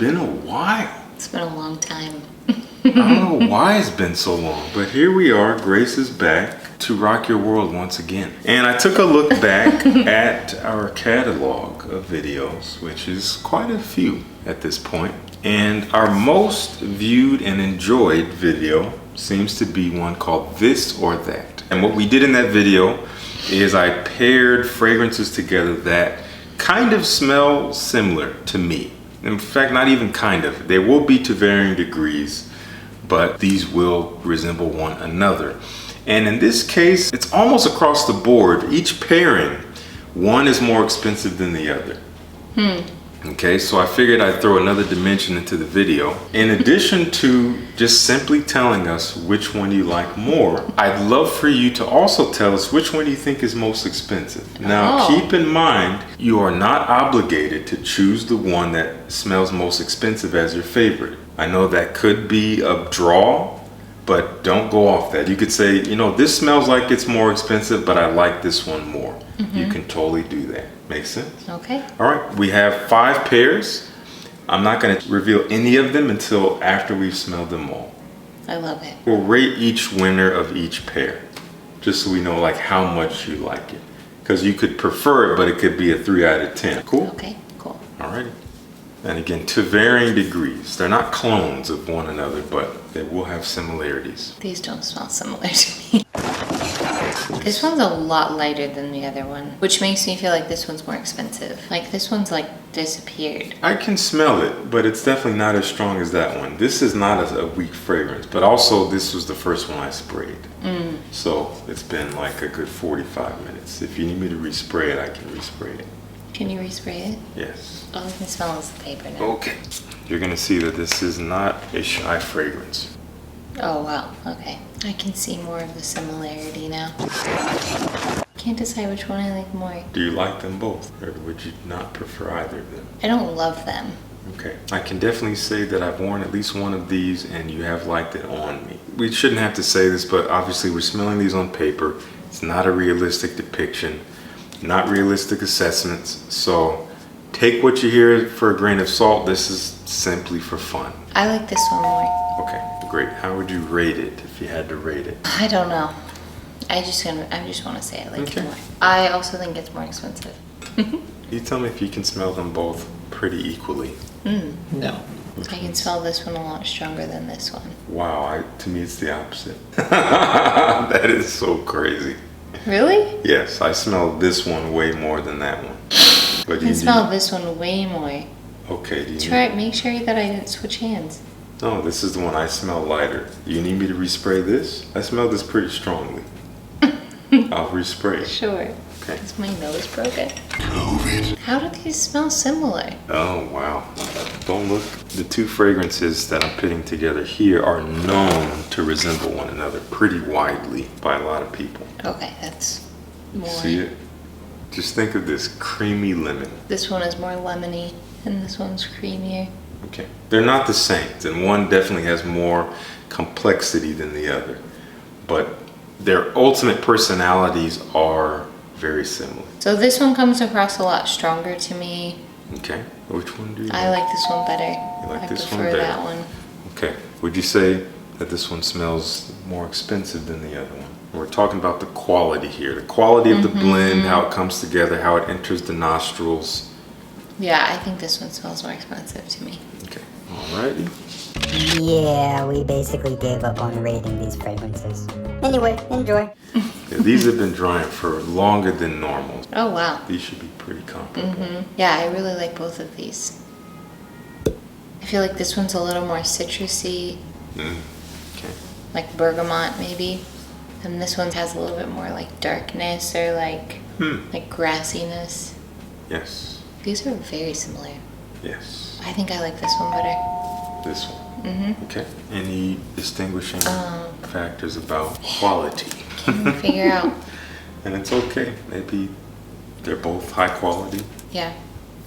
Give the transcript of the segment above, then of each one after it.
been a while. It's been a long time. I don't know why it's been so long, but here we are. Grace is back to rock your world once again. And I took a look back at our catalog of videos, which is quite a few at this point. And our most viewed and enjoyed video seems to be one called This or That. And what we did in that video is I paired fragrances together that kind of smell similar to me. In fact, not even kind of. They will be to varying degrees, but these will resemble one another. And in this case, it's almost across the board. Each pairing, one is more expensive than the other. Okay, so I figured I'd throw another dimension into the video. In addition to just simply telling us which one you like more, I'd love for you to also tell us which one you think is most expensive. Now, keep in mind, you are not obligated to choose the one that smells most expensive as your favorite. I know that could be a draw, but don't go off that. You could say, you know, this smells like it's more expensive, but I like this one more. You can totally do that. Makes sense? Okay. All right, we have 5 pairs. I'm not going to reveal any of them until after we've smelled them all. I love it. We'll rate each winner of each pair, just so we know like how much you like it. Because you could prefer it, but it could be a 3 out of 10. Cool? Okay, cool. All righty. And again, to varying degrees. They're not clones of one another, but they will have similarities. These don't smell similar to me. This one's a lot lighter than the other one, which makes me feel like this one's more expensive. Like this one's like disappeared. I can smell it, but it's definitely not as strong as that one. This is not a weak fragrance, but also this was the first one I sprayed. So it's been like a good 45 minutes. If you need me to respray it, I can respray it. Can you respray it? Yes. All I can smell is the paper now. Okay. You're gonna see that this is not a shy fragrance. Oh wow, okay. I can see more of the similarity now. Can't decide which one I like more. Do you like them both, or would you not prefer either of them? I don't love them. Okay. I can definitely say that I've worn at least one of these and you have liked it on me. We shouldn't have to say this, but obviously we're smelling these on paper. It's not a realistic depiction, not realistic assessments. So take what you hear for a grain of salt. This is simply for fun. I like this one more. Okay, great. How would you rate it if you had to rate it? I don't know. I just want to say I like it more. I also think it's more expensive. You tell me if you can smell them both pretty equally. No. I can smell this one a lot stronger than this one. Wow, to me it's the opposite. That is so crazy. Really? Yes, I smell this one way more than that one. But I can smell this one way more. Okay, do you Try it. Make sure that I didn't switch hands. No, this is the one I smell lighter. You need me to respray this? I smell this pretty strongly. I'll respray. Sure. Okay. Is my nose broken? How do these smell similar? Oh, wow. Don't look. The 2 fragrances that I'm putting together here are known to resemble one another pretty widely by a lot of people. Okay, that's more. See it? Just think of this creamy lemon. This one is more lemony and this one's creamier. Okay. They're not the same, and one definitely has more complexity than the other. But their ultimate personalities are very similar. So this one comes across a lot stronger to me. Okay. Which one do you I like this one better. You like this I one prefer better? that one. Okay. Would you say that this one smells more expensive than the other one? We're talking about the quality here. The quality of the blend, how it comes together, how it enters the nostrils. Yeah, I think this one smells more expensive to me. Okay. Alrighty. Yeah, we basically gave up on rating these fragrances. Anyway, enjoy. Yeah, these have been drying for longer than normal. Oh wow. These should be pretty comparable. Yeah, I really like both of these. I feel like this one's a little more citrusy, Okay. like bergamot maybe. And this one has a little bit more like darkness or like grassiness. Yes. These are very similar. Yes. I think I like this one better. This one. Okay. Any distinguishing factors about quality? Can't figure out. And it's okay. Maybe they're both high quality. Yeah.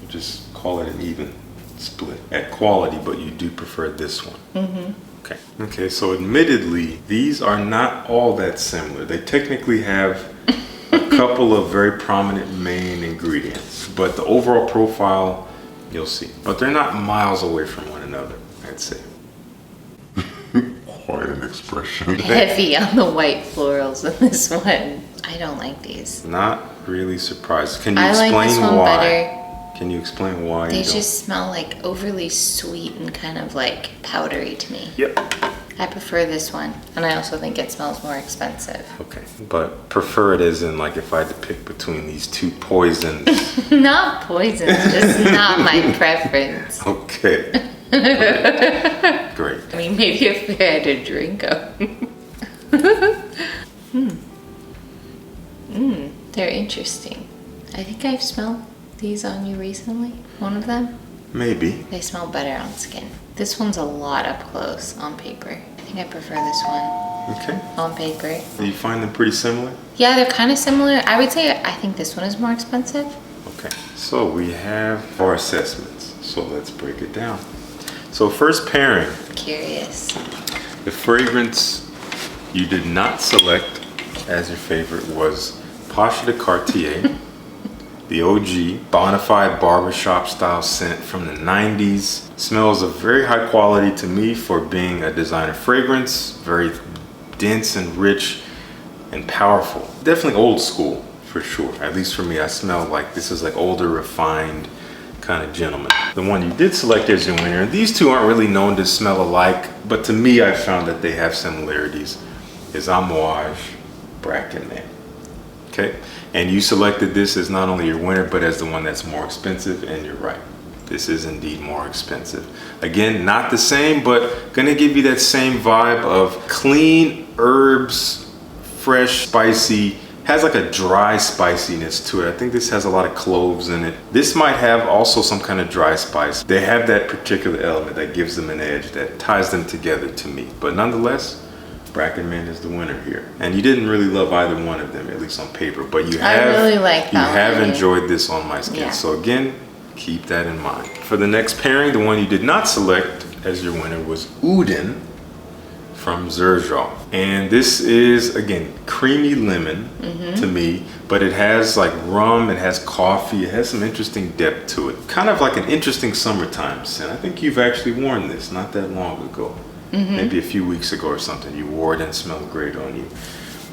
You just call it an even split at quality, but you do prefer this one. Okay. Okay, so admittedly, these are not all that similar. They technically have a couple of very prominent main ingredients, but the overall profile You'll see. But they're not miles away from one another, I'd say. Quite an expression. Heavy on the white florals in this one. I don't like these. Not really surprised. Can you I explain like this one why? better. Can you explain why They you don't? just smell like overly sweet and kind of like powdery to me. Yep. I prefer this one, and I also think it smells more expensive. Okay, but prefer it as in like if I had to pick between these two poisons. Not poisons, just not my preference. Okay. Great. I mean, maybe if I had to drink them. They're interesting. I think I've smelled these on you recently, one of them. Maybe. They smell better on skin. This one's a lot up close on paper. I think I prefer this one Okay. on paper. Do you find them pretty similar? Yeah, they're kind of similar. I would say I think this one is more expensive. Okay. So we have our assessments. So let's break it down. So first pairing, Curious. the fragrance you did not select as your favorite was Pasha de Cartier, the OG bonafide barbershop style scent from the 90s. Smells of very high quality to me for being a designer fragrance. Very dense and rich and powerful. Definitely old school for sure. At least for me, I smell like this is like older, refined kind of gentleman. The one you did select as your winner, these two aren't really known to smell alike, but to me, I found that they have similarities, is Amouage Bracken Man. Okay, and you selected this as not only your winner, but as the one that's more expensive, and you're right. This is indeed more expensive. Again, not the same, but gonna give you that same vibe of clean herbs, fresh, spicy, has like a dry spiciness to it. I think this has a lot of cloves in it. This might have also some kind of dry spice. They have that particular element that gives them an edge, that ties them together to me. But nonetheless, Bracken Man is the winner here. And you didn't really love either one of them, at least on paper, but you have, I really like that you have one. enjoyed this on my skin. Yeah. So again, keep that in mind. For the next pairing, the one you did not select as your winner was Uden from Xerjoff. And this is, again, creamy lemon to me, but it has like rum, it has coffee, it has some interesting depth to it. Kind of like an interesting summertime scent. I think you've actually worn this not that long ago. Maybe a few weeks ago or something. You wore it and it smelled great on you.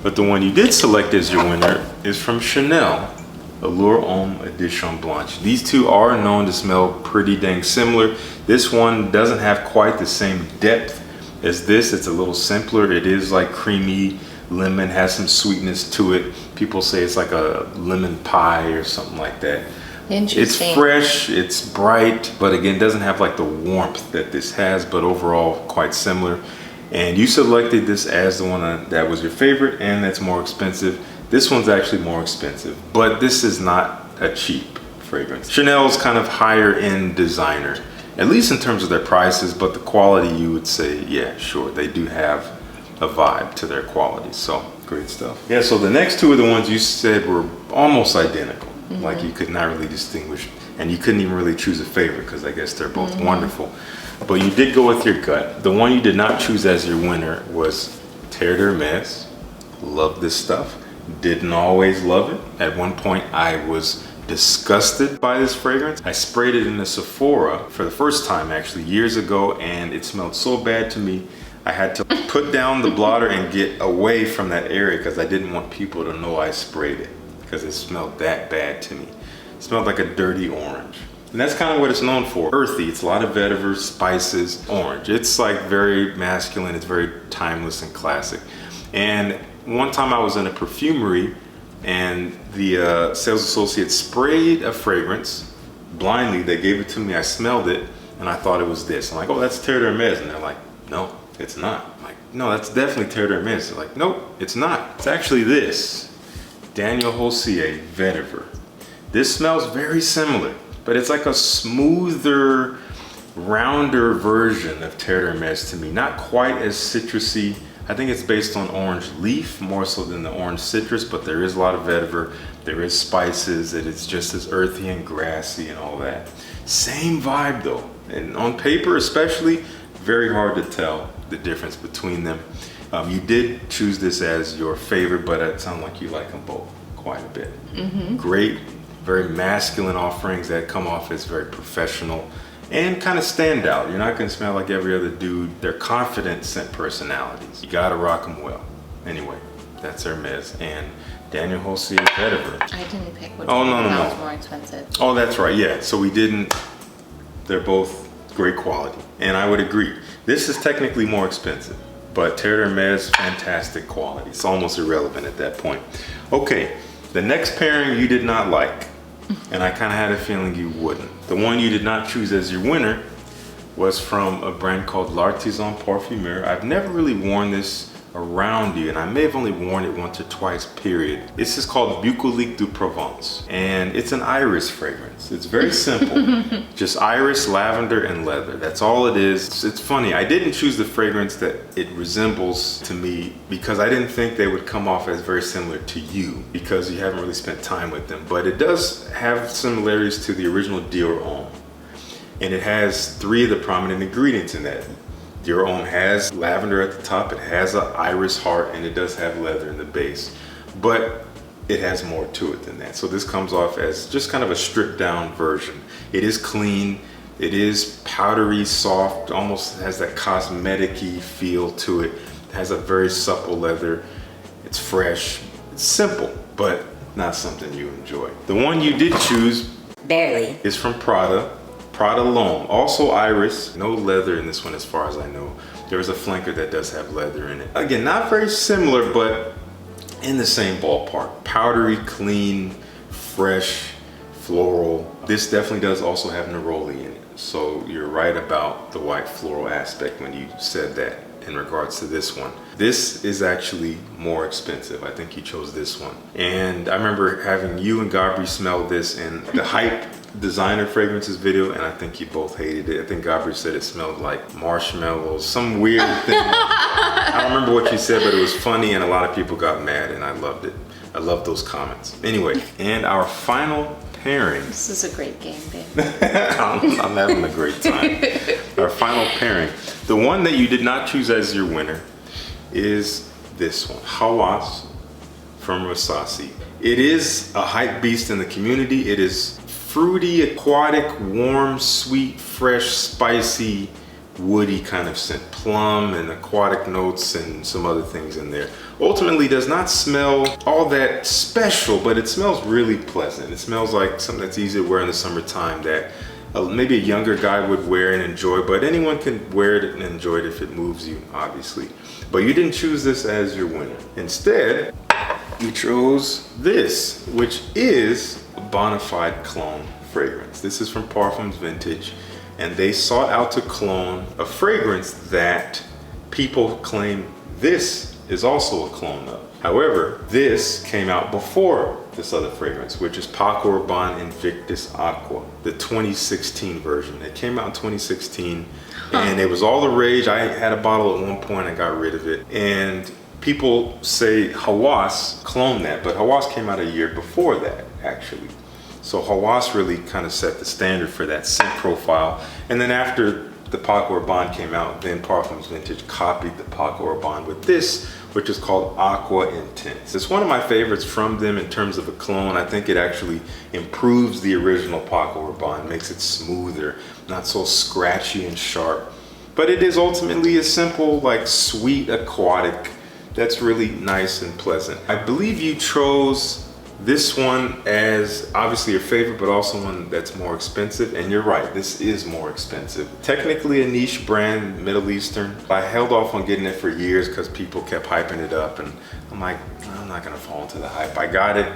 But the one you did select as your winner is from Chanel, Allure Homme Edition Blanche. These two are known to smell pretty dang similar. This one doesn't have quite the same depth as this. It's a little simpler. It is like creamy lemon, has some sweetness to it. People say it's like a lemon pie or something like that. Interesting. It's fresh, it's bright, but again, doesn't have like the warmth that this has, but overall quite similar. And you selected this as the one that was your favorite and that's more expensive. This one's actually more expensive, but this is not a cheap fragrance. Chanel's kind of higher end designer, at least in terms of their prices, but the quality you would say, yeah, sure, they do have a vibe to their quality. So great stuff. Yeah, so the next two are the ones you said were almost identical. Like you could not really distinguish, and you couldn't even really choose a favorite because I guess they're both wonderful. But you did go with your gut. The one you did not choose as your winner was Terre D'Hermes. Love this stuff. Didn't always love it. At one point I was disgusted by this fragrance. I sprayed it in a Sephora for the first time actually years ago, and it smelled so bad to me I had to put down the blotter and get away from that area because I didn't want people to know I sprayed it, because it smelled that bad to me. It smelled like a dirty orange. And that's kind of what it's known for. Earthy, it's a lot of vetiver, spices, orange. It's like very masculine, it's very timeless and classic. And one time I was in a perfumery and the sales associate sprayed a fragrance blindly. They gave it to me, I smelled it, and I thought it was this. I'm like, oh, that's Terre D'Hermes. And they're like, no, it's not. I'm like, no, that's definitely Terre D'Hermes. They're like, nope, it's not. It's actually this. Daniel Hossier Vetiver. This smells very similar, but it's like a smoother, rounder version of Terre D'Hermes to me. Not quite as citrusy. I think it's based on orange leaf more so than the orange citrus, but there is a lot of vetiver. There is spices. It is just as earthy and grassy and all that. Same vibe though, and on paper especially, very hard to tell the difference between them. You did choose this as your favorite, but it sounds like you like them both quite a bit. Great very masculine offerings that come off as very professional and kind of stand out. You're not gonna smell like every other dude. They're confident scent personalities. You gotta rock them well. Anyway, that's Hermes and Daniel Jose Vetiver. I didn't pick which Oh, one no, no, that no. was more expensive. Oh, that's right, yeah. So we didn't, they're both great quality. And I would agree. This is technically more expensive, but Terre D'Hermes, fantastic quality. It's almost irrelevant at that point. Okay, the next pairing you did not like, and I kind of had a feeling you wouldn't. The one you did not choose as your winner was from a brand called L'Artisan Parfumeur. I've never really worn this around you, and I may have only worn it once or twice, period. This is called Bucolique de Provence, and it's an iris fragrance. It's very simple. Just iris, lavender, and leather. That's all it is. It's funny, I didn't choose the fragrance that it resembles to me because I didn't think they would come off as very similar to you because you haven't really spent time with them, but it does have similarities to the original Dior Homme. And it has 3 of the prominent ingredients in that. Dior Homme has lavender at the top, it has an iris heart, and it does have leather in the base. But it has more to it than that. So this comes off as just kind of a stripped down version. It is clean, it is powdery, soft, almost has that cosmetic-y feel to it. It has a very supple leather, it's fresh, it's simple, but not something you enjoy. The one you did choose Barely. is from Prada. Prada L'Homme, also iris, no leather in this one as far as I know. There's a flanker that does have leather in it. Again, not very similar, but in the same ballpark. Powdery, clean, fresh, floral. This definitely does also have neroli in it. So you're right about the white floral aspect when you said that in regards to this one. This is actually more expensive. I think you chose this one. And I remember having you and Gabri smell this in the Hype designer fragrances video, and I think you both hated it. I think Gabri said it smelled like marshmallows, some weird thing. I don't remember what you said, but it was funny and a lot of people got mad, and I loved it. I love those comments. Anyway, and our final pairing. This is a great game, babe. I'm having a great time. Our final pairing. The one that you did not choose as your winner is this one, Hawas from Rosasi. It is a hype beast in the community. It is fruity, aquatic, warm, sweet, fresh, spicy, woody kind of scent. Plum and aquatic notes and some other things in there. Ultimately does not smell all that special, but it smells really pleasant. It smells like something that's easy to wear in the summertime that maybe a younger guy would wear and enjoy, but anyone can wear it and enjoy it if it moves you, obviously. But you didn't choose this as your winner. Instead, you chose this, which is a bona fide clone fragrance. This is from Parfums Vintage, and they sought out to clone a fragrance that people claim this is also a clone of. However, this came out before this other fragrance, which is Paco Rabanne Invictus Aqua, the 2016 version. It came out in 2016, and it was all the rage. I had a bottle at one point, I got rid of it. And people say Hawas cloned that, but Hawas came out a year before that, actually. So Hawas really kind of set the standard for that scent profile. And then after the Paco Rabanne came out, then Parfums Vintage copied the Paco Rabanne with this, which is called Aqua Intense. It's one of my favorites from them in terms of a clone. I think it actually improves the original Paco Rabanne, makes it smoother, not so scratchy and sharp. But it is ultimately a simple, like sweet aquatic that's really nice and pleasant. I believe you chose this one as obviously your favorite, but also one that's more expensive. And you're right, this is more expensive. Technically a niche brand, Middle Eastern. I held off on getting it for years because people kept hyping it up, and I'm like, I'm not gonna fall into the hype. I got it,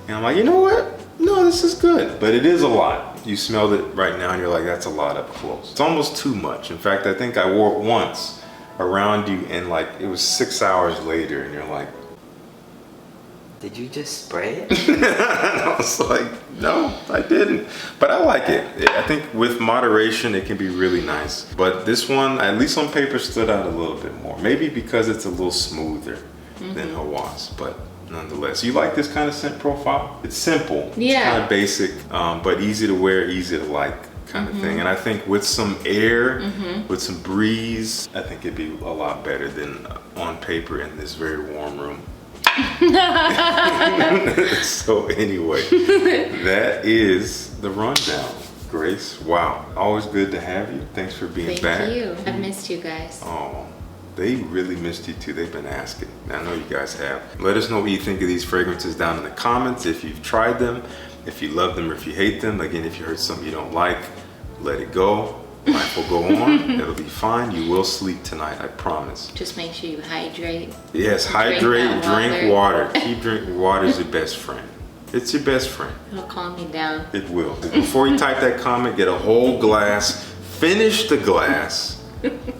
and I'm like, you know what? No, this is good, but it is a lot. You smelled it right now and you're like, that's a lot up close. It's almost too much. In fact, I think I wore it once around you, and like it was 6 hours later, and you're like, did you just spray it? I was like, no, I didn't. But I like it. I think with moderation, it can be really nice. But this one, at least on paper, stood out a little bit more. Maybe because it's a little smoother than Hawas, but nonetheless. You like this kind of scent profile? It's simple. Yeah. It's kind of basic, but easy to wear, easy to like kind of thing. And I think with some air, with some breeze, I think it'd be a lot better than on paper in this very warm room. So anyway, that is the rundown. Grace, wow. Always good to have you. Thanks for being back. Thank you. I've missed you guys. Oh, they really missed you too. They've been asking. I know you guys have. Let us know what you think of these fragrances down in the comments. If you've tried them, if you love them or if you hate them. Again, if you heard something you don't like, let it go. Life will go on. It'll be fine. You will sleep tonight, I promise. Just make sure you hydrate. Yes, hydrate, drink water. Keep drinking water is your best friend. It's your best friend. It'll calm me down. It will. Before you type that comment, get a whole glass, finish the glass,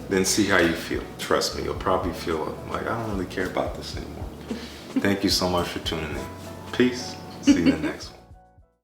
then see how you feel. Trust me, you'll probably feel like, I don't really care about this anymore. Thank you so much for tuning in. Peace. See you in the next one.